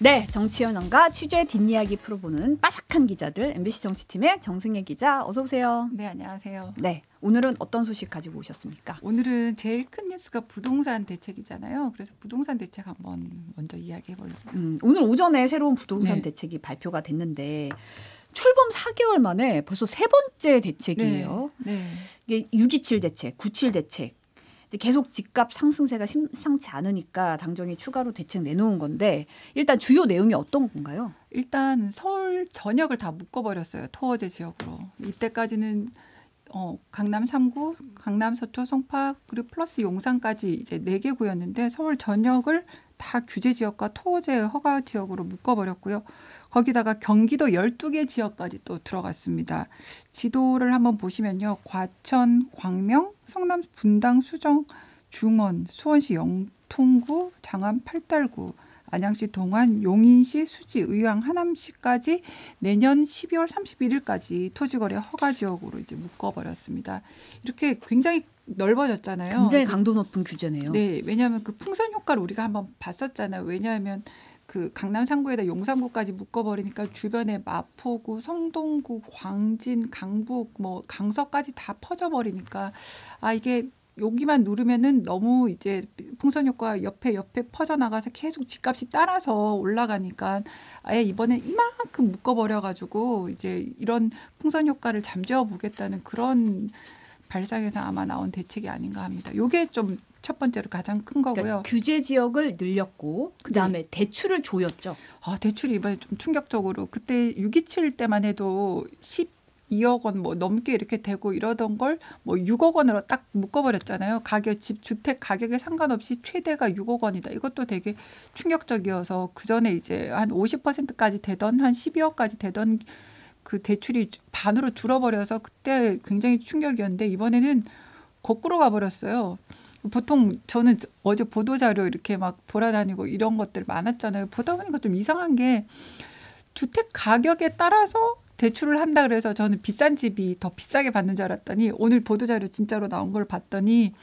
네, 정치 현황과 취재 뒷이야기 풀어보는 빠삭한 기자들 MBC 정치팀의 정승혜 기자 어서 오세요. 네, 안녕하세요. 네, 오늘은 어떤 소식 가지고 오셨습니까? 오늘은 제일 큰 뉴스가 부동산 대책이잖아요. 그래서 부동산 대책 한번 먼저 이야기해 보려고. 오늘 오전에 새로운 부동산 네. 대책이 발표가 됐는데 출범 4개월 만에 벌써 세 번째 대책이에요. 네. 이게 6.27 대책, 9.7 대책. 이제 계속 집값 상승세가 심상치 않으니까 당정이 추가로 대책 내놓은 건데 일단 주요 내용이 어떤 건가요? 일단 서울 전역을 다 묶어버렸어요. 토어제 지역으로. 이때까지는 강남 3구, 강남 서초, 송파 그리고 플러스 용산까지 이제 4개 구였는데 서울 전역을 다 규제 지역과 토어제 허가 지역으로 묶어버렸고요. 거기다가 경기도 12개 지역까지 또 들어갔습니다. 지도를 한번 보시면요. 과천, 광명, 성남, 분당, 수정, 중원, 수원시 영통구, 장안, 팔달구, 안양시 동안, 용인시, 수지, 의왕, 하남시까지 내년 12월 31일까지 토지거래 허가 지역으로 이제 묶어버렸습니다. 이렇게 굉장히 넓어졌잖아요. 굉장히 강도 높은 규제네요. 네, 왜냐하면 그 풍선 효과를 우리가 한번 봤었잖아요. 왜냐하면 그 강남 3구에다 용산구까지 묶어버리니까 주변에 마포구, 성동구, 광진, 강북, 뭐 강서까지 다 퍼져버리니까 이게 여기만 누르면은 너무 이제 풍선 효과 옆에 퍼져나가서 계속 집값이 따라서 올라가니까 아예 이번엔 이만큼 묶어버려가지고 이제 이런 풍선 효과를 잠재워 보겠다는 그런 발상에서 아마 나온 대책이 아닌가 합니다. 요게 좀 첫 번째로 가장 큰 거고요. 그러니까 규제 지역을 늘렸고 그다음에 대출을 조였죠. 대출이 이번에 좀 충격적으로 그때 6.27 때만 해도 12억 원 뭐 넘게 이렇게 되고 이러던 걸 뭐 6억 원으로 딱 묶어버렸잖아요. 가격 주택 가격에 상관없이 최대가 6억 원이다. 이것도 되게 충격적이어서 그 전에 이제 한 50%까지 되던 한 12억까지 되던 그 대출이 반으로 줄어버려서 그때 굉장히 충격이었는데 이번에는 거꾸로 가버렸어요. 보통 저는 어제 보도자료 이렇게 막 돌아다니고 이런 것들 많았잖아요. 보다 보니까 좀 이상한 게 주택 가격에 따라서 대출을 한다 그래서 저는 비싼 집이 더 비싸게 받는 줄 알았더니 오늘 보도자료 진짜로 나온 걸 봤더니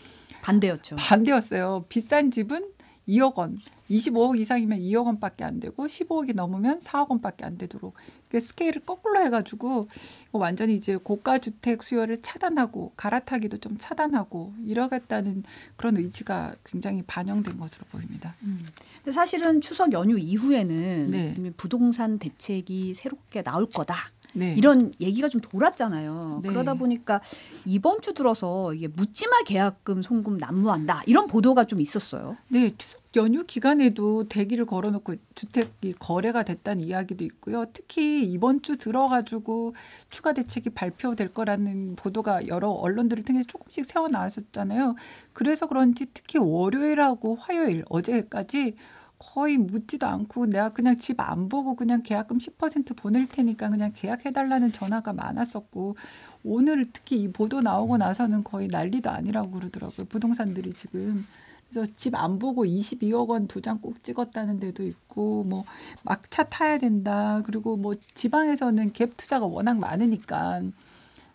반대였죠. 반대였어요. 비싼 집은 2억 원, 25억 이상이면 2억 원밖에 안 되고 15억이 넘으면 4억 원밖에 안 되도록 스케일을 거꾸로 해가지고 완전히 이제 고가 주택 수요를 차단하고 갈아타기도 좀 차단하고 이러겠다는 그런 의지가 굉장히 반영된 것으로 보입니다. 근데 사실은 추석 연휴 이후에는 네. 부동산 대책이 새롭게 나올 거다. 네. 이런 얘기가 좀 돌았잖아요. 네. 그러다 보니까 이번 주 들어서 이게 묻지마 계약금 송금 난무한다. 이런 보도가 좀 있었어요. 네, 추석 연휴 기간에도 대기를 걸어놓고 주택이 거래가 됐다는 이야기도 있고요. 특히 이번 주 들어가지고 추가 대책이 발표될 거라는 보도가 여러 언론들을 통해서 조금씩 새어 나왔었잖아요. 그래서 그런지 특히 월요일하고 화요일 어제까지 거의 묻지도 않고 내가 그냥 집 안 보고 그냥 계약금 10% 보낼 테니까 그냥 계약해달라는 전화가 많았었고 오늘 특히 이 보도 나오고 나서는 거의 난리도 아니라고 그러더라고요. 부동산들이 지금. 그래서 집 안 보고 22억 원 도장 꼭 찍었다는 데도 있고 뭐 막차 타야 된다. 그리고 뭐 지방에서는 갭 투자가 워낙 많으니까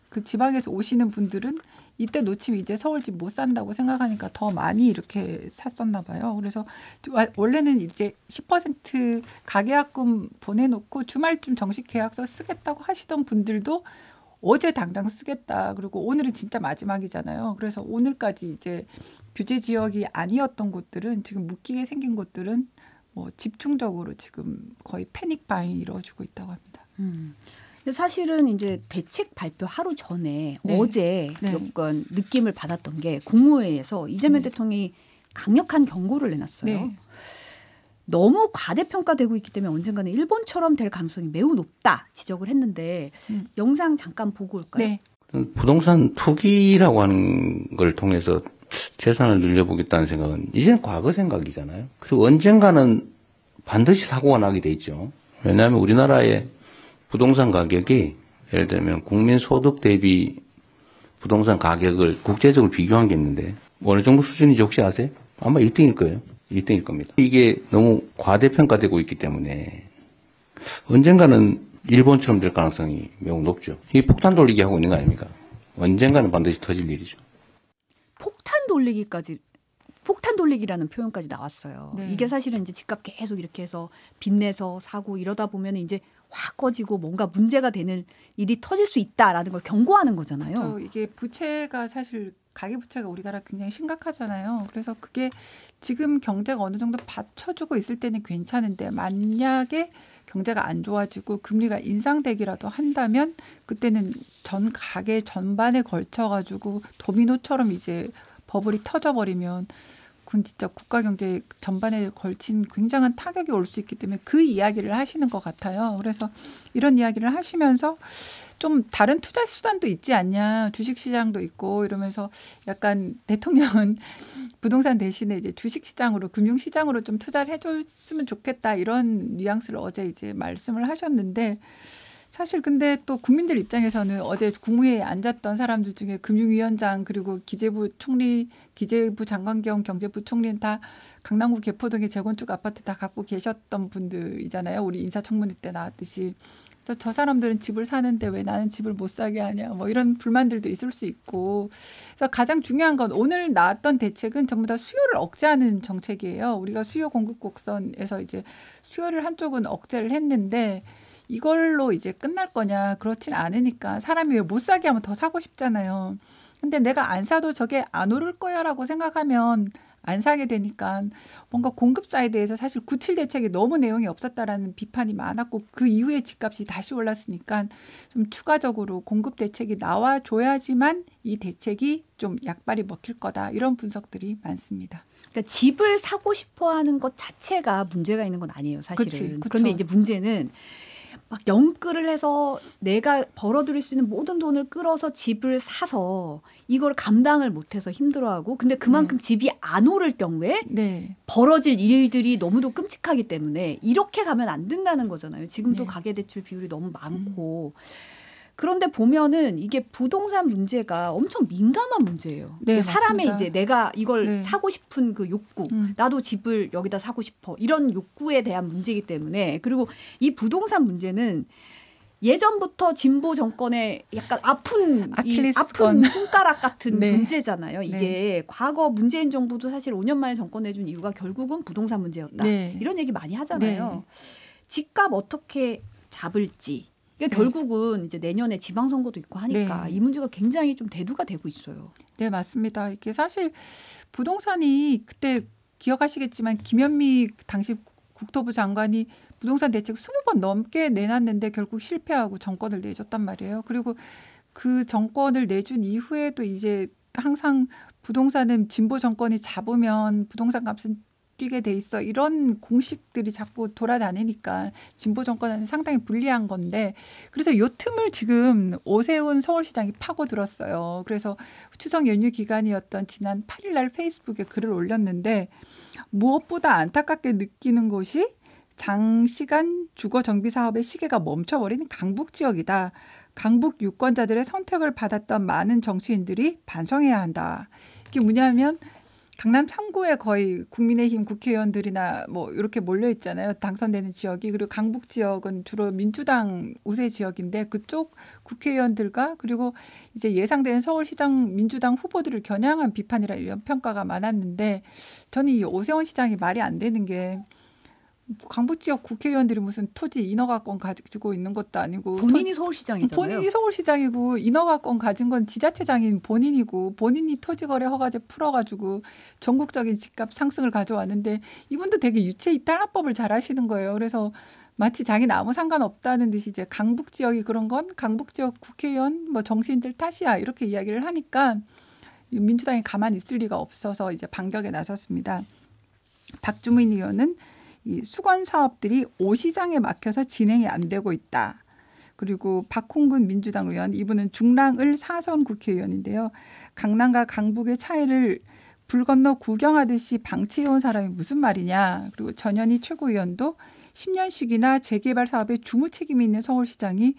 그 지방에서 오시는 분들은 이때 놓치면 이제 서울집 못 산다고 생각하니까 더 많이 이렇게 샀었나 봐요. 그래서 원래는 이제 10% 가계약금 보내놓고 주말쯤 정식 계약서 쓰겠다고 하시던 분들도 어제 당장 쓰겠다. 그리고 오늘은 진짜 마지막이잖아요. 그래서 오늘까지 이제 규제 지역이 아니었던 곳들은 지금 묶이게 생긴 곳들은 뭐 집중적으로 지금 거의 패닉 바잉이 이루어지고 있다고 합니다. 근데 사실은 이제 대책 발표 하루 전에 네. 어제 네. 약간 느낌을 받았던 게 국무회의에서 이재명 대통령이 강력한 경고를 내놨어요. 네. 너무 과대평가되고 있기 때문에 언젠가는 일본처럼 될 가능성이 매우 높다 지적을 했는데 영상 잠깐 보고 올까요? 네. 부동산 투기라고 하는 걸 통해서 재산을 늘려보겠다는 생각은 이제는 과거 생각이잖아요. 그리고 언젠가는 반드시 사고가 나게 돼 있죠. 왜냐하면 우리나라의 부동산 가격이 예를 들면 국민 소득 대비 부동산 가격을 국제적으로 비교한 게 있는데 어느 정도 수준인지 혹시 아세요? 아마 1등일 거예요. 1등일 겁니다. 이게 너무 과대평가되고 있기 때문에 언젠가는 일본처럼 될 가능성이 매우 높죠. 이게 폭탄 돌리기 하고 있는 거 아닙니까? 언젠가는 반드시 터질 일이죠. 폭탄 돌리기까지 폭탄 돌리기라는 표현까지 나왔어요. 네. 이게 사실은 이제 집값 계속 이렇게 해서 빚내서 사고 이러다 보면 이제 확 꺼지고 뭔가 문제가 되는 일이 터질 수 있다라는 걸 경고하는 거잖아요. 그렇죠. 이게 부채가 사실 가계부채가 우리나라 굉장히 심각하잖아요. 그래서 그게 지금 경제가 어느 정도 받쳐주고 있을 때는 괜찮은데 만약에 경제가 안 좋아지고 금리가 인상되기라도 한다면 그때는 전 가계 전반에 걸쳐가지고 도미노처럼 이제 버블이 터져버리면 그건 진짜 국가 경제 전반에 걸친 굉장한 타격이 올 수 있기 때문에 그 이야기를 하시는 것 같아요. 그래서 이런 이야기를 하시면서 좀 다른 투자 수단도 있지 않냐, 주식시장도 있고 이러면서 약간 대통령은 부동산 대신에 이제 주식시장으로, 금융시장으로 좀 투자를 해줬으면 좋겠다 이런 뉘앙스를 어제 이제 말씀을 하셨는데. 사실 근데 또 국민들 입장에서는 어제 국무회의에 앉았던 사람들 중에 금융위원장 그리고 기재부 총리, 기재부 장관 겸 경제부 총리는 다 강남구 개포동의 재건축 아파트 다 갖고 계셨던 분들이잖아요. 우리 인사청문회 때 나왔듯이. 저 사람들은 집을 사는데 왜 나는 집을 못 사게 하냐 뭐 이런 불만들도 있을 수 있고. 그래서 가장 중요한 건 오늘 나왔던 대책은 전부 다 수요를 억제하는 정책이에요. 우리가 수요 공급 곡선에서 이제 수요를 한쪽은 억제를 했는데 이걸로 이제 끝날 거냐? 그렇진 않으니까 사람이 왜 못 사게 하면 더 사고 싶잖아요. 근데 내가 안 사도 저게 안 오를 거야라고 생각하면 안 사게 되니까 뭔가 공급 사이드에서 사실 97 대책이 너무 내용이 없었다라는 비판이 많았고 그 이후에 집값이 다시 올랐으니까 좀 추가적으로 공급 대책이 나와줘야지만 이 대책이 좀 약발이 먹힐 거다. 이런 분석들이 많습니다. 그러니까 집을 사고 싶어 하는 것 자체가 문제가 있는 건 아니에요, 사실은. 그런데 이제 문제는 막 영끌을 해서 내가 벌어들일 수 있는 모든 돈을 끌어서 집을 사서 이걸 감당을 못해서 힘들어하고 근데 그만큼 집이 안 오를 경우에 벌어질 일들이 너무도 끔찍하기 때문에 이렇게 가면 안 된다는 거잖아요. 지금도 가계대출 비율이 너무 많고. 그런데 보면은 이게 부동산 문제가 엄청 민감한 문제예요. 네, 사람의 맞습니다. 이제 내가 이걸 사고 싶은 그 욕구, 나도 집을 여기다 사고 싶어 이런 욕구에 대한 문제이기 때문에 그리고 이 부동산 문제는 예전부터 진보 정권의 약간 아픈 손가락 같은 존재잖아요. 이게 과거 문재인 정부도 사실 5년 만에 정권 내준 이유가 결국은 부동산 문제였다. 이런 얘기 많이 하잖아요. 집값 어떻게 잡을지. 그러니까 결국은 이제 내년에 지방선거도 있고 하니까 이 문제가 굉장히 좀 대두가 되고 있어요. 네, 맞습니다. 이게 사실 부동산이 그때 기억하시겠지만 김현미 당시 국토부 장관이 부동산 대책 20번 넘게 내놨는데 결국 실패하고 정권을 내줬단 말이에요. 그리고 그 정권을 내준 이후에도 이제 항상 부동산은 진보 정권이 잡으면 부동산 값은 뛰게 돼 있어. 이런 공식들이 자꾸 돌아다니니까 진보 정권은 상당히 불리한 건데 그래서 요 틈을 지금 오세훈 서울시장이 파고들었어요. 그래서 추석 연휴 기간이었던 지난 8일 날 페이스북에 글을 올렸는데 무엇보다 안타깝게 느끼는 것이 장시간 주거 정비 사업의 시계가 멈춰버린 강북 지역이다. 강북 유권자들의 선택을 받았던 많은 정치인들이 반성해야 한다. 이게 뭐냐면 강남 3구에 거의 국민의힘 국회의원들이나 뭐 이렇게 몰려 있잖아요. 당선되는 지역이. 그리고 강북 지역은 주로 민주당 우세 지역인데 그쪽 국회의원들과 그리고 이제 예상되는 서울시장 민주당 후보들을 겨냥한 비판이라 이런 평가가 많았는데 저는 이 오세훈 시장이 말이 안 되는 게 강북 지역 국회의원들이 무슨 토지 인허가권 가지고 있는 것도 아니고 본인이 서울시장이잖아요. 본인이 서울시장이고 인허가권 가진 건 지자체장인 본인이고 본인이 토지거래 허가제 풀어가지고 전국적인 집값 상승을 가져왔는데 이분도 되게 유체 이탈화법을 잘 하시는 거예요. 그래서 마치 자기는 아무 상관없다는 듯이 이제 강북 지역이 그런 건 강북 지역 국회의원 뭐 정치인들 탓이야 이렇게 이야기를 하니까 민주당이 가만히 있을 리가 없어서 이제 반격에 나섰습니다. 박주민 의원은 이 수건 사업들이 오 시장에 막혀서 진행이 안 되고 있다. 그리고 박홍근 민주당 의원 이분은 중랑을 4선 국회의원인데요. 강남과 강북의 차이를 불 건너 구경하듯이 방치해온 사람이 무슨 말이냐. 그리고 전현희 최고위원도 10년씩이나 재개발 사업에 주무 책임이 있는 서울시장이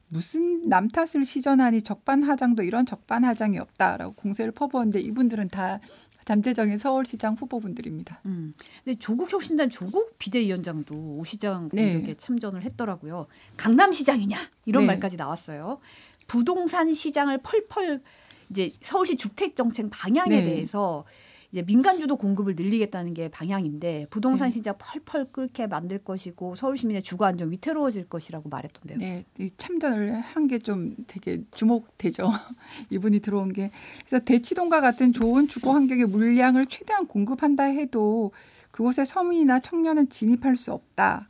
무슨 남 탓을 시전하니 적반하장도 이런 적반하장이 없다라고 공세를 퍼부었는데 이분들은 다 잠재적인 서울시장 후보분들입니다. 근데 조국혁신단 조국 비대위원장도 오 시장 공격에 참전을 했더라고요. 강남시장이냐 이런 말까지 나왔어요. 부동산 시장을 펄펄 이제 서울시 주택정책 방향에 대해서 이제 민간 주도 공급을 늘리겠다는 게 방향인데 부동산 시장 펄펄 끓게 만들 것이고 서울 시민의 주거 안정 위태로워질 것이라고 말했던데요. 네, 참전을 한 게 좀 되게 주목되죠. 이분이 들어온 게. 그래서 대치동과 같은 좋은 주거 환경의 물량을 최대한 공급한다 해도 그곳에 서민이나 청년은 진입할 수 없다.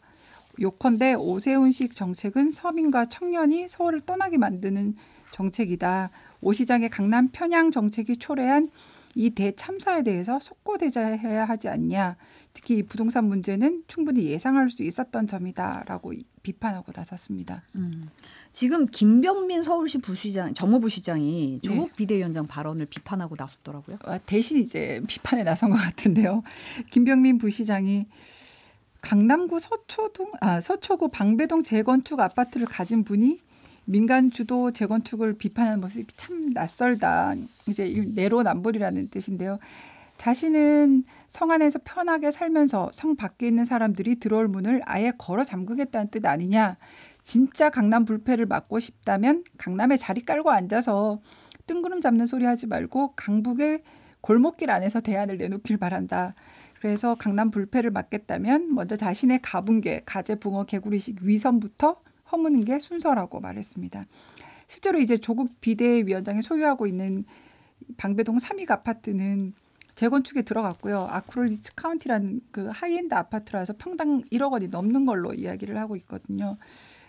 요컨대 오세훈식 정책은 서민과 청년이 서울을 떠나게 만드는 정책이다. 오 시장의 강남 편향 정책이 초래한 이 대참사에 대해서 속고대자해야 하지 않냐. 특히 이 부동산 문제는 충분히 예상할 수 있었던 점이다라고 비판하고 나섰습니다. 지금 김병민 서울시 부시장, 정무부시장이 조국 비대위원장 발언을 비판하고 나섰더라고요. 대신 이제 비판에 나선 것 같은데요. 김병민 부시장이 강남구 서초구 방배동 재건축 아파트를 가진 분이 민간 주도 재건축을 비판하는 모습이 참 낯설다. 이제 내로남불이라는 뜻인데요. 자신은 성 안에서 편하게 살면서 성 밖에 있는 사람들이 들어올 문을 아예 걸어 잠그겠다는 뜻 아니냐. 진짜 강남 불패를 막고 싶다면 강남에 자리 깔고 앉아서 뜬구름 잡는 소리 하지 말고 강북의 골목길 안에서 대안을 내놓길 바란다. 그래서 강남 불패를 막겠다면 먼저 자신의 가분개, 가재, 붕어, 개구리식 위선부터 허무는 게 순서라고 말했습니다. 실제로 이제 조국 비대위원장이 소유하고 있는 방배동 3익 아파트는 재건축에 들어갔고요. 아크로리츠 카운티라는 그 하이엔드 아파트라서 평당 1억 원이 넘는 걸로 이야기를 하고 있거든요.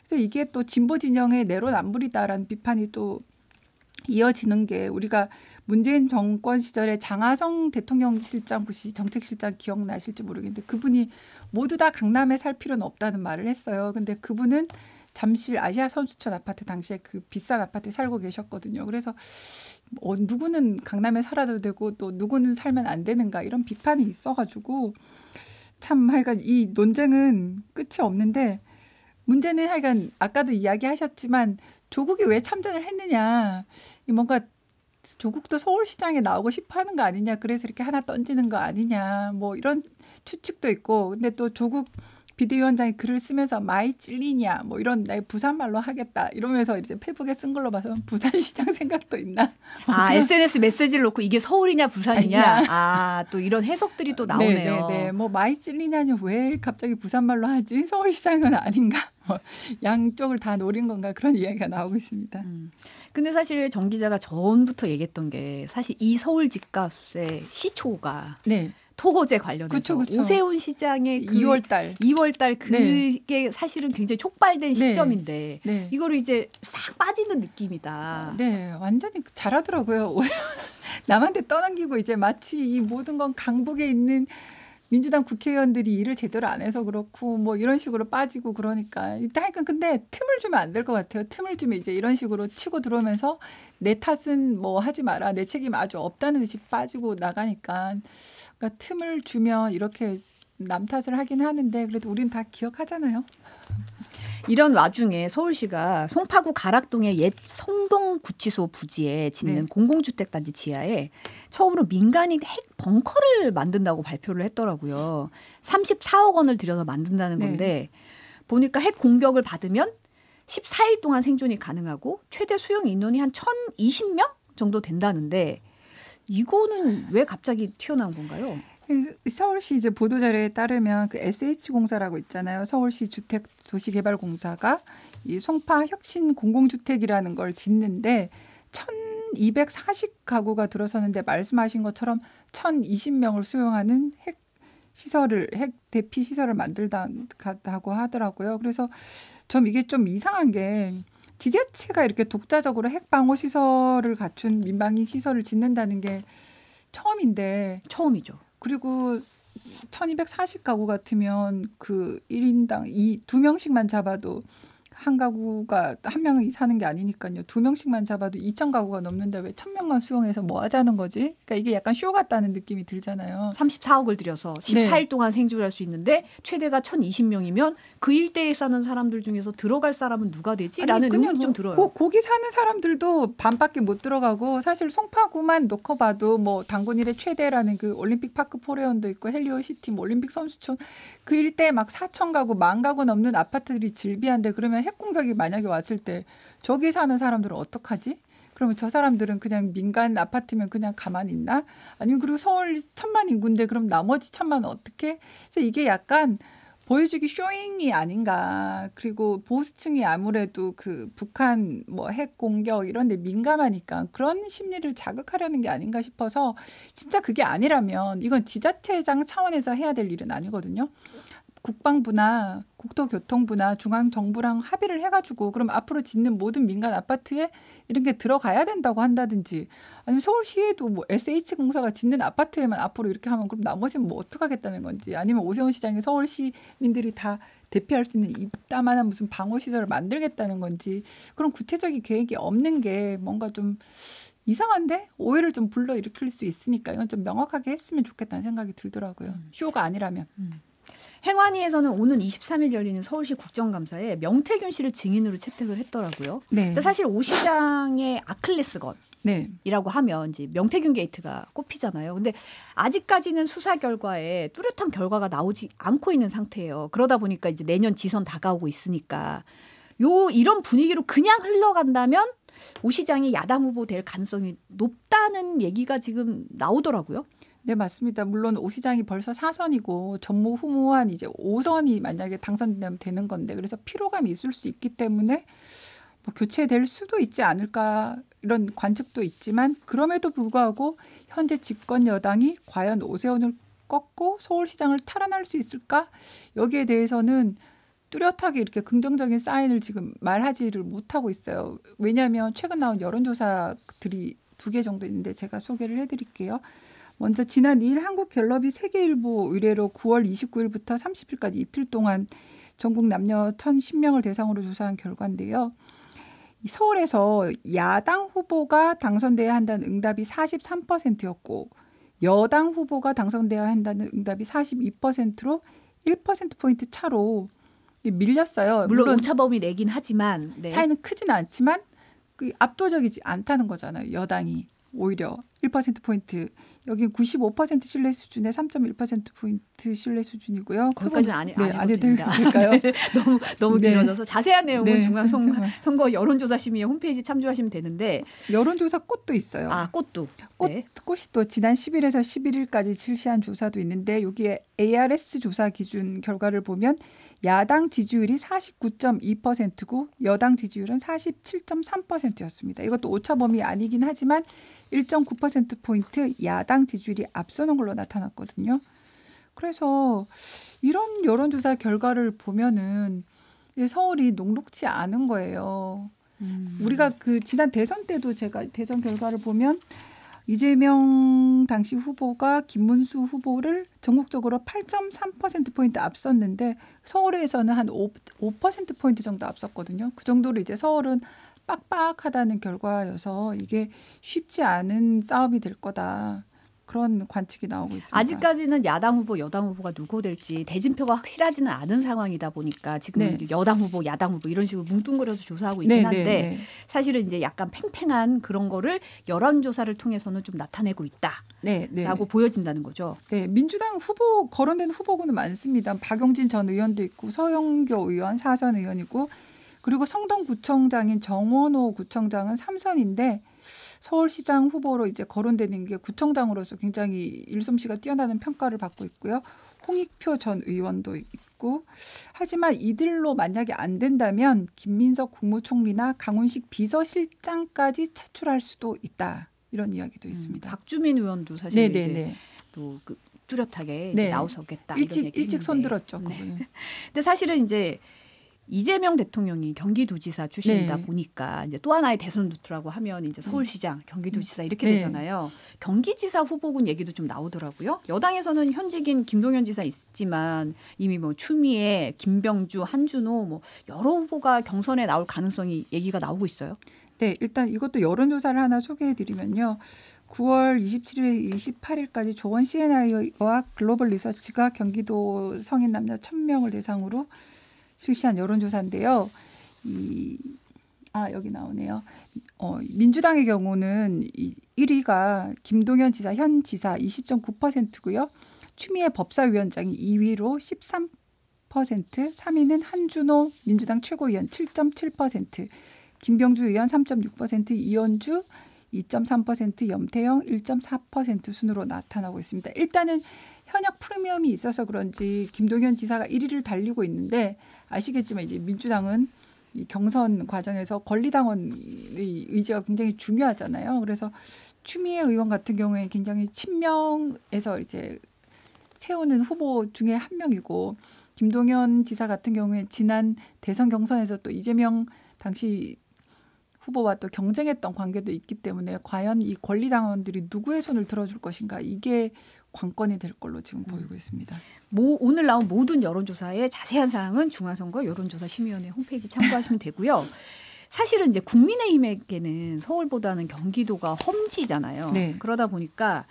그래서 이게 또 진보 진영의 내로남불이다라는 비판이 또 이어지는 게 우리가 문재인 정권 시절에 장하성 대통령실장 부시 정책실장 기억나실지 모르겠는데 그분이 모두 다 강남에 살 필요는 없다는 말을 했어요. 근데 그분은 잠실 아시아 선수촌 아파트 당시에 그 비싼 아파트에 살고 계셨거든요. 그래서 누구는 강남에 살아도 되고 또 누구는 살면 안 되는가 이런 비판이 있어가지고 참 하여간 이 논쟁은 끝이 없는데 문제는 하여간 아까도 이야기하셨지만 조국이 왜 참전을 했느냐. 뭔가 조국도 서울시장에 나오고 싶어 하는 거 아니냐. 그래서 이렇게 하나 던지는 거 아니냐. 뭐 이런 추측도 있고. 근데 또 조국 비대위원장이 글을 쓰면서 마이 찔리냐 뭐 이런 나 부산말로 하겠다 이러면서 이제 페북에 쓴 걸로 봐서 부산시장 생각도 있나? SNS 메시지를 놓고 이게 서울이냐 부산이냐 또 이런 해석들이 또 나오네요. 네네네. 뭐 마이 찔리냐니 왜 갑자기 부산말로 하지? 서울시장은 아닌가? 뭐 양쪽을 다 노린 건가 그런 이야기가 나오고 있습니다. 근데 사실 정 기자가 전부터 얘기했던 게 사실 이 서울 집값의 시초가 토호제 관련해서 그쵸. 오세훈 시장의 2월달 그게 사실은 굉장히 촉발된 시점인데 이거를 이제 싹 빠지는 느낌이다. 네, 완전히 잘하더라고요. 남한테 떠넘기고 이제 마치 이 모든 건 강북에 있는 민주당 국회의원들이 일을 제대로 안 해서 그렇고 뭐 이런 식으로 빠지고 그러니까 일단 근데 틈을 주면 안 될 것 같아요. 틈을 주면 이제 이런 식으로 치고 들어오면서 내 탓은 뭐 하지 마라. 내 책임 아주 없다는 듯이 빠지고 나가니까 그러니까 틈을 주면 이렇게 남 탓을 하긴 하는데 그래도 우린 다 기억하잖아요. 이런 와중에 서울시가 송파구 가락동의 옛 성동구치소 부지에 짓는 공공주택단지 지하에 처음으로 민간인 핵 벙커를 만든다고 발표를 했더라고요. 34억 원을 들여서 만든다는 건데 보니까 핵 공격을 받으면 14일 동안 생존이 가능하고 최대 수용 인원이 한 1,020명 정도 된다는데 이거는 왜 갑자기 튀어나온 건가요? 서울시 이제 보도자료에 따르면 그 SH공사라고 있잖아요. 서울시 주택도시개발공사가 이 송파 혁신 공공주택이라는 걸 짓는데 1,240가구가 들어서는데 말씀하신 것처럼 1,020명을 수용하는 핵 대피 시설을 만들다고 하더라고요. 그래서 좀 이게 좀 이상한 게 지자체가 이렇게 독자적으로 핵 방호 시설을 갖춘 민방위 시설을 짓는다는 게 처음이죠. 그리고 1,240가구 같으면 그 1인당 2명씩만 잡아도 한 가구가 한 명이 사는 게 아니니까요. 2명씩만 잡아도 2,000가구가 넘는데 왜 1,000명만 수용해서 뭐 하자는 거지? 그러니까 이게 약간 쇼 같다는 느낌이 들잖아요. 34억을 들여서 14일 동안 생존할 수 있는데 최대가 1,020명이면 그 일대에 사는 사람들 중에서 들어갈 사람은 누가 되지? 라는 의문이 좀 들어요. 거기 사는 사람들도 반밖에 못 들어가고 사실 송파구만 놓고 봐도 뭐 단군일의 최대라는 그 올림픽 파크 포레온도 있고 헬리오시티 뭐 올림픽 선수촌 그 일대에 막 4,000가구, 10,000가구 넘는 아파트들이 즐비한데 그러면 핵 공격이 만약에 왔을 때 저기 사는 사람들은 어떡하지? 그러면 저 사람들은 그냥 민간 아파트면 그냥 가만히 있나? 아니면 그리고 서울 1000만 인구인데 그럼 나머지 1000만은 어떻게? 그래서 이게 약간 보여주기 쇼잉이 아닌가. 그리고 보수층이 아무래도 그 북한 뭐 핵 공격 이런 데 민감하니까 그런 심리를 자극하려는 게 아닌가 싶어서 진짜 그게 아니라면 이건 지자체장 차원에서 해야 될 일은 아니거든요. 국방부나 국토교통부나 중앙정부랑 합의를 해가지고 그럼 앞으로 짓는 모든 민간 아파트에 이런 게 들어가야 된다고 한다든지 아니면 서울시에도 뭐 SH공사가 짓는 아파트에만 앞으로 이렇게 하면 그럼 나머지는 뭐 어떡하겠다는 건지 아니면 오세훈 시장이 서울시민들이 다 대피할 수 있는 이따만한 무슨 방어시설을 만들겠다는 건지 그런 구체적인 계획이 없는 게 뭔가 좀 이상한데 오해를 좀 불러일으킬 수 있으니까 이건 좀 명확하게 했으면 좋겠다는 생각이 들더라고요. 쇼가 아니라면. 행안위에서는 오는 23일 열리는 서울시 국정감사에 명태균 씨를 증인으로 채택을 했더라고요. 네. 근데 사실 오 시장의 아킬레스건. 네. 이라고 하면 이제 명태균 게이트가 꼽히잖아요. 근데 아직까지는 수사 결과에 뚜렷한 결과가 나오지 않고 있는 상태예요. 그러다 보니까 이제 내년 지선 다가오고 있으니까 이런 분위기로 그냥 흘러간다면 오 시장이 야당 후보 될 가능성이 높다는 얘기가 지금 나오더라고요. 네, 맞습니다. 물론 오 시장이 벌써 4선이고 전무후무한 이제 5선이 만약에 당선되면 되는 건데 그래서 피로감이 있을 수 있기 때문에 뭐 교체될 수도 있지 않을까 이런 관측도 있지만 그럼에도 불구하고 현재 집권 여당이 과연 오세훈을 꺾고 서울시장을 탈환할 수 있을까? 여기에 대해서는 뚜렷하게 이렇게 긍정적인 사인을 지금 말하지를 못하고 있어요. 왜냐하면 최근 나온 여론조사들이 2개 정도 있는데 제가 소개를 해드릴게요. 먼저 지난 2일 한국갤럽이 세계일보 의뢰로 9월 29일부터 30일까지 이틀 동안 전국 남녀 1,010명을 대상으로 조사한 결과인데요. 서울에서 야당 후보가 당선돼야 한다는 응답이 43%였고 여당 후보가 당선돼야 한다는 응답이 42%로 1%포인트 차로 밀렸어요. 물론 오차범위 내긴 하지만 네. 차이는 크지는 않지만 압도적이지 않다는 거잖아요. 여당이. 오히려 1%포인트 여기 95% 신뢰 수준에 3.1%포인트 신뢰 수준이고요. 거기까지는 안 해도 될까요? 너무 길어져서 자세한 내용은 중앙선거 여론조사심의 홈페이지 참조하시면 되는데 여론조사 꽃도 있어요. 아, 꽃도. 꽃이 또 지난 10일에서 11일까지 실시한 조사도 있는데 여기에 ARS 조사 기준 결과를 보면 야당 지지율이 49.2%고 여당 지지율은 47.3%였습니다. 이것도 오차 범위 아니긴 하지만 1.9%포인트 야당 지지율이 앞서는 걸로 나타났거든요. 그래서 이런 여론조사 결과를 보면은 서울이 녹록지 않은 거예요. 우리가 그 지난 대선 때도 제가 대선 결과를 보면 이재명 당시 후보가 김문수 후보를 전국적으로 8.3%포인트 앞섰는데 서울에서는 한 5%포인트 정도 앞섰거든요. 그 정도로 이제 서울은 빡빡하다는 결과여서 이게 쉽지 않은 싸움이 될 거다. 그런 관측이 나오고 있습니다. 아직까지는 야당 후보, 여당 후보가 누구 될지 대진표가 확실하지는 않은 상황이다 보니까 지금 여당 후보, 야당 후보 이런 식으로 뭉뚱그려서 조사하고 있긴 한데 사실은 이제 약간 팽팽한 그런 거를 여론조사를 통해서는 좀 나타내고 있다라고 보여진다는 거죠. 네, 민주당 후보 거론된 후보군은 많습니다. 박용진 전 의원도 있고 서영교 의원 4선 의원이고 그리고 성동구청장인 정원호 구청장은 3선인데 서울시장 후보로 이제 거론되는 게 구청장으로서 굉장히 일솜씨가 뛰어나는 평가를 받고 있고요. 홍익표 전 의원도 있고 하지만 이들로 만약에 안 된다면 김민석 국무총리나 강훈식 비서실장까지 차출할 수도 있다. 이런 이야기도 있습니다. 박주민 의원도 사실 이제 또 그 뚜렷하게 나오서겠다. 일찍 손들었죠. 그분은. 근데 사실은 이제 이재명 대통령이 경기도지사 출신이다 보니까 이제 또 하나의 대선 루트라고 하면 이제 서울시장, 경기도지사 이렇게 되잖아요. 경기지사 후보군 얘기도 좀 나오더라고요. 여당에서는 현직인 김동연 지사 있지만 이미 뭐 추미애, 김병주, 한준호 뭐 여러 후보가 경선에 나올 가능성이 얘기가 나오고 있어요. 네, 일단 이것도 여론조사를 하나 소개해드리면요. 9월 27일, 28일까지 조원 CNI와 글로벌 리서치가 경기도 성인 남녀 1,000명을 대상으로 실시한 여론조사인데요. 여기 나오네요. 민주당의 경우는 1위가 김동연 지사, 현 지사 20.9%고요. 추미애 법사위원장이 2위로 13%, 3위는 한준호 민주당 최고위원 7.7%, 김병주 의원 3.6%, 이현주 2.3%, 염태영 1.4% 순으로 나타나고 있습니다. 일단은 현역 프리미엄이 있어서 그런지 김동연 지사가 1위를 달리고 있는데 아시겠지만 이제 민주당은 이 경선 과정에서 권리당원의 의지가 굉장히 중요하잖아요. 그래서 추미애 의원 같은 경우에 굉장히 친명에서 이제 세우는 후보 중에 한 명이고 김동연 지사 같은 경우에 지난 대선 경선에서 또 이재명 당시 후보와 또 경쟁했던 관계도 있기 때문에 과연 이 권리당원들이 누구의 손을 들어줄 것인가 이게 관건이 될 걸로 지금 보이고 있습니다. 오늘 나온 모든 여론조사의 자세한 사항은 중앙선거 여론조사심의위원회 홈페이지 참고하시면 되고요. 사실은 이제 국민의힘에게는 서울보다는 경기도가 험지잖아요. 네. 그러다 보니까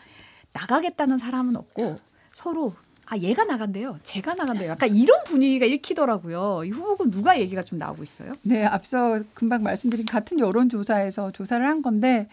나가겠다는 사람은 없고 서로 얘가 나간대요. 제가 나간대요. 약간 이런 분위기가 읽히더라고요. 이 후보군 누가 얘기가 좀 나오고 있어요? 네, 앞서 금방 말씀드린 같은 여론조사에서 조사를 한 건데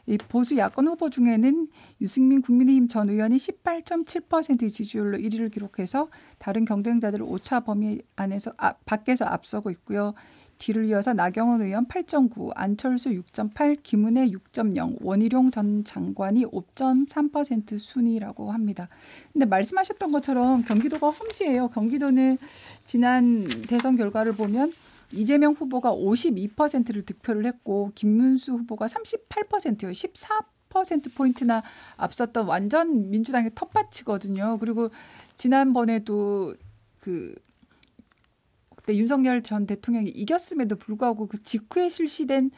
이 보수 야권 후보 중에는 유승민 국민의힘 전 의원이 18.7%의 지지율로 1위를 기록해서 다른 경쟁자들을 오차 범위 안에서 밖에서 앞서고 있고요. 뒤를 이어서 나경원 의원 8.9, 안철수 6.8, 김은혜 6.0, 원희룡 전 장관이 5.3% 순위라고 합니다. 근데 말씀하셨던 것처럼 경기도가 험지예요. 경기도는 지난 대선 결과를 보면 이재명 후보가 52%를 득표를 했고 김문수 후보가 38%요. 14%포인트나 앞섰던 완전 민주당의 텃밭이거든요. 그리고 지난번에도 그때 윤석열 전 대통령이 이겼음에도 불구하고 그 직후에 실시된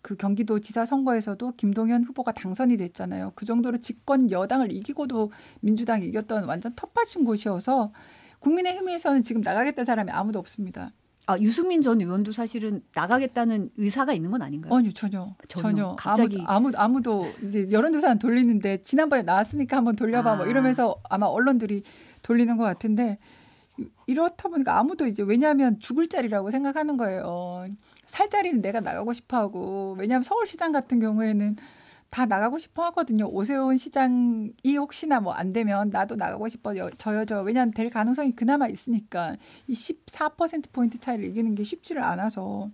그 경기도 지사 선거에서도 김동연 후보가 당선이 됐잖아요. 그 정도로 집권 여당을 이기고도 민주당이 이겼던 완전 텃밭인 곳이어서 국민의힘에서는 지금 나가겠다는 사람이 아무도 없습니다. 유승민 전 의원도 사실은 나가겠다는 의사가 있는 건 아닌가요? 아니요, 전혀. 갑자기 아무도 이제 여론조사는 돌리는데 지난번에 나왔으니까 한번 돌려봐 뭐 이러면서 아마 언론들이 돌리는 것 같은데 이렇다 보니까 아무도 이제 왜냐하면 죽을 자리라고 생각하는 거예요. 살 자리는 내가 나가고 싶어하고 왜냐하면 서울시장 같은 경우에는 다 나가고 싶어 하거든요. 오세훈 시장이 혹시나 뭐 안 되면 나도 나가고 싶어요. 저요. 왜냐하면 될 가능성이 그나마 있으니까 이 14%포인트 차이를 이기는 게 쉽지를 않아서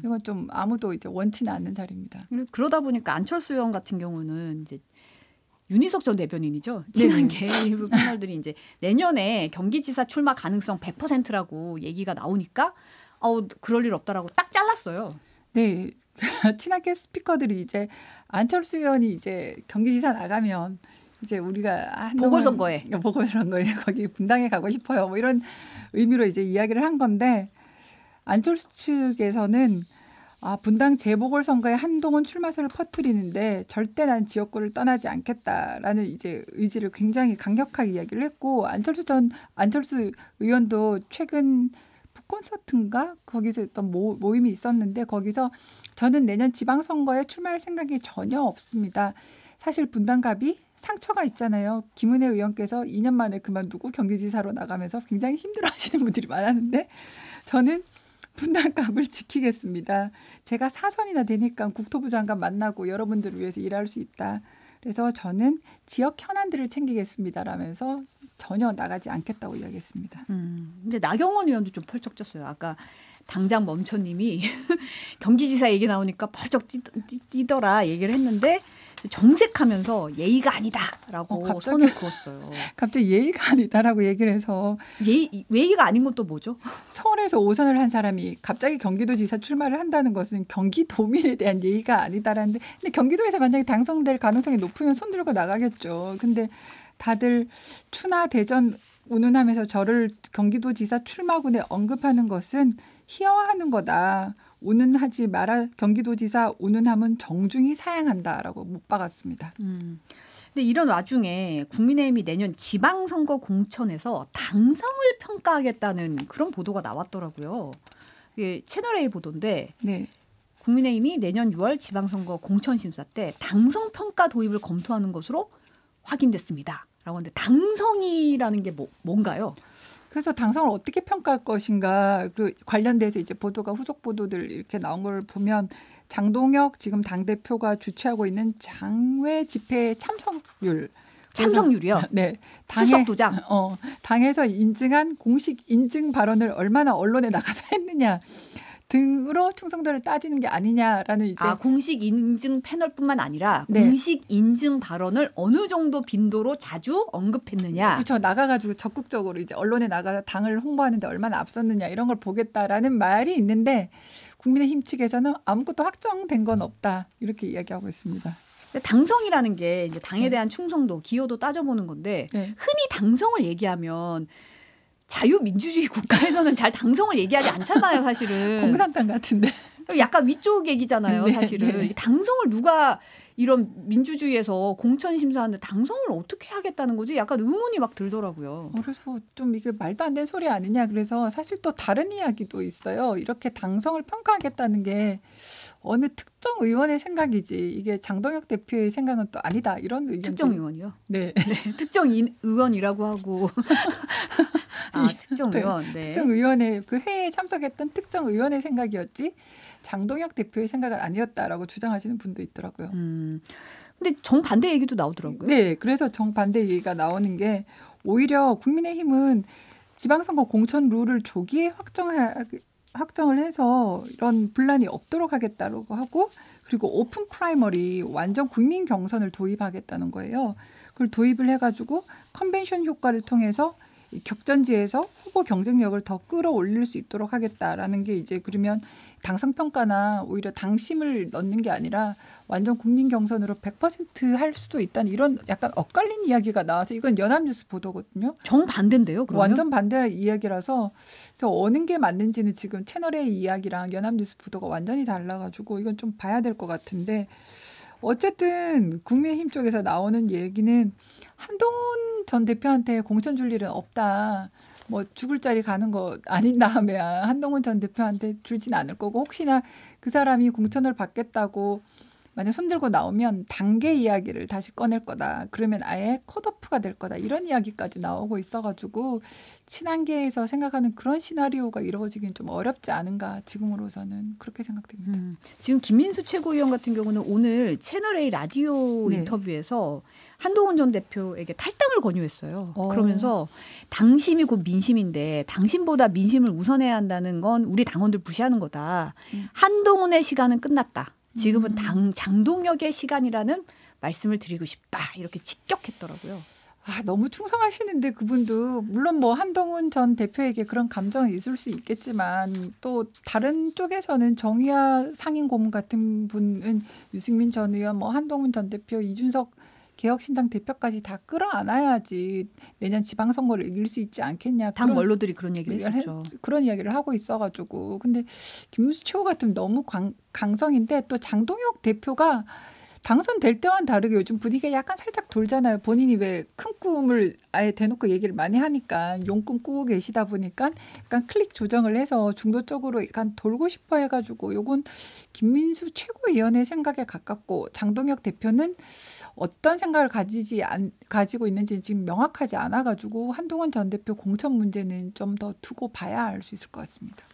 이건 좀 아무도 이제 원치는 않는 자리입니다. 그러다 보니까 안철수 의원 같은 경우는 이제 윤희석 전 대변인이죠. 지난 개입 패널들이 이제 내년에 경기지사 출마 가능성 100%라고 얘기가 나오니까 그럴 일 없다라고 딱 잘랐어요. 네, 친하게 스피커들이 이제 안철수 의원이 이제 경기지사 나가면 이제 우리가 보궐선거에 거기 분당에 가고 싶어요. 뭐 이런 의미로 이제 이야기를 한 건데 안철수 측에서는 분당 재보궐선거에 한동훈 출마설을 퍼뜨리는데 절대 난 지역구를 떠나지 않겠다라는 이제 의지를 굉장히 강력하게 이야기를 했고 안철수 의원도 최근 북콘서트인가 거기서 어떤 모임이 있었는데 거기서 저는 내년 지방선거에 출마할 생각이 전혀 없습니다. 사실 분당갑이 상처가 있잖아요. 김은혜 의원께서 2년 만에 그만두고 경기지사로 나가면서 굉장히 힘들어하시는 분들이 많았는데 저는 분당갑을 지키겠습니다. 제가 4선이나 되니까 국토부 장관 만나고 여러분들을 위해서 일할 수 있다. 그래서 저는 지역 현안들을 챙기겠습니다라면서 전혀 나가지 않겠다고 이야기했습니다. 근데 나경원 의원도 좀 펄쩍 쪘어요. 아까 당장 멈춰님이 경기지사 얘기 나오니까 펄쩍 뛰더라 얘기를 했는데 정색하면서 예의가 아니다라고 선을 그었어요. 갑자기 예의가 아니다라고 얘기를 해서 예의가 아닌 것도 뭐죠? 서울에서 5선을 한 사람이 갑자기 경기도지사 출마를 한다는 것은 경기도민에 대한 예의가 아니다라는데 근데 경기도에서 만약에 당선될 가능성이 높으면 손들고 나가겠죠. 근데 다들 추나 대전 운운하면서 저를 경기도지사 출마군에 언급하는 것은 희화화하는 거다. 운운하지 마라. 경기도지사 운운하면 정중히 사양한다라고 못 박았습니다. 근데 이런 와중에 국민의힘이 내년 지방선거 공천에서 당성을 평가하겠다는 그런 보도가 나왔더라고요. 이게 채널A 보도인데 네. 국민의힘이 내년 6월 지방선거 공천심사 때 당성평가 도입을 검토하는 것으로 확인됐습니다. 라고 하는데 당성이라는 게 뭔가요? 그래서 당성을 어떻게 평가할 것인가 그 관련돼서 이제 보도가 후속 보도들 이렇게 나온 걸 보면 장동혁 지금 당대표가 주최하고 있는 장외 집회 참석률이요? 네. 출석 도장. 당에서 인증한 공식 인증 발언을 얼마나 언론에 나가서 했느냐 등으로 충성도를 따지는 게 아니냐라는 이제 공식 인증 패널뿐만 아니라 네. 공식 인증 발언을 어느 정도 빈도로 자주 언급했느냐. 그렇죠. 나가가지고 적극적으로 이제 언론에 나가서 당을 홍보하는데 얼마나 앞섰느냐 이런 걸 보겠다라는 말이 있는데 국민의힘 측에서는 아무것도 확정된 건 없다 이렇게 이야기하고 있습니다. 당성이라는 게 이제 당에 대한 충성도, 기여도 따져보는 건데 흔히 당성을 얘기하면 자유민주주의 국가에서는 잘 당성을 얘기하지 않잖아요, 사실은. 공산당 같은데. 약간 위쪽 얘기잖아요, 사실은. 네. 당성을 누가 이런 민주주의에서 공천 심사하는데 당성을 어떻게 하겠다는 거지? 약간 의문이 막 들더라고요. 그래서 좀 이게 말도 안 되는 소리 아니냐. 그래서 사실 또 다른 이야기도 있어요. 이렇게 당성을 평가하겠다는 게 어느 특정 의원의 생각이지 이게 장동혁 대표의 생각은 또 아니다. 이런 의견. 특정 의원이요? 네. 네. 특정 의원이라고 하고. 특정 의원. 네. 특정 의원의 그 회의에 참석했던 특정 의원의 생각이었지 장동혁 대표의 생각은 아니었다라고 주장하시는 분도 있더라고요. 근데 정반대 얘기도 나오더라고요. 네. 그래서 정반대 얘기가 나오는 게 오히려 국민의힘은 지방선거 공천 룰을 조기에 확정을 해서 이런 분란이 없도록 하겠다고 하고 그리고 오픈 프라이머리 완전 국민 경선을 도입하겠다는 거예요. 그걸 도입을 해가지고 컨벤션 효과를 통해서 격전지에서 후보 경쟁력을 더 끌어올릴 수 있도록 하겠다라는 게 이제 그러면 당성평가나 오히려 당심을 넣는 게 아니라 완전 국민 경선으로 100% 할 수도 있다는 이런 약간 엇갈린 이야기가 나와서 이건 연합뉴스 보도거든요. 정반대인데요, 그러면? 완전 반대 이야기라서 그래서 어느 게 맞는지는 지금 채널A 이야기랑 연합뉴스 보도가 완전히 달라가지고 이건 좀 봐야 될 것 같은데 어쨌든 국민의힘 쪽에서 나오는 얘기는 한동훈 전 대표한테 공천 줄 일은 없다. 뭐 죽을 자리 가는 거 아닌 다음에 한동훈 전 대표한테 줄진 않을 거고 혹시나 그 사람이 공천을 받겠다고 만약 손들고 나오면 단계 이야기를 다시 꺼낼 거다. 그러면 아예 컷오프가 될 거다. 이런 이야기까지 나오고 있어가지고 친한계에서 생각하는 그런 시나리오가 이루어지긴 좀 어렵지 않은가 지금으로서는 그렇게 생각됩니다. 지금 김민수 최고위원 같은 경우는 오늘 채널A 라디오 인터뷰에서 한동훈 전 대표에게 탈당을 권유했어요. 그러면서 당심이 곧 민심인데 당심보다 민심을 우선해야 한다는 건 우리 당원들 무시하는 거다. 한동훈의 시간은 끝났다. 지금은 장동혁의 시간이라는 말씀을 드리고 싶다. 이렇게 직격했더라고요. 너무 충성하시는데 그분도 물론 뭐 한동훈 전 대표에게 그런 감정이 있을 수 있겠지만 또 다른 쪽에서는 정의화 상임 고문 같은 분은 유승민 전 의원, 뭐 한동훈 전 대표, 이준석 개혁신당 대표까지 다 끌어안아야지 내년 지방선거를 이길 수 있지 않겠냐. 당 원로들이 그런 얘기를 했었죠. 그런 이야기를 하고 있어가지고. 근데 김문수 최고 같으면 너무 강성인데 또 장동혁 대표가 당선될 때와는 다르게 요즘 분위기가 약간 살짝 돌잖아요. 본인이 왜 큰 꿈을 아예 대놓고 얘기를 많이 하니까 용꿈 꾸고 계시다 보니까 약간 클릭 조정을 해서 중도적으로 약간 돌고 싶어 해가지고 요건 김민수 최고위원의 생각에 가깝고 장동혁 대표는 어떤 생각을 가지고 있는지 지금 명확하지 않아가지고 한동훈 전 대표 공천 문제는 좀 더 두고 봐야 알 수 있을 것 같습니다.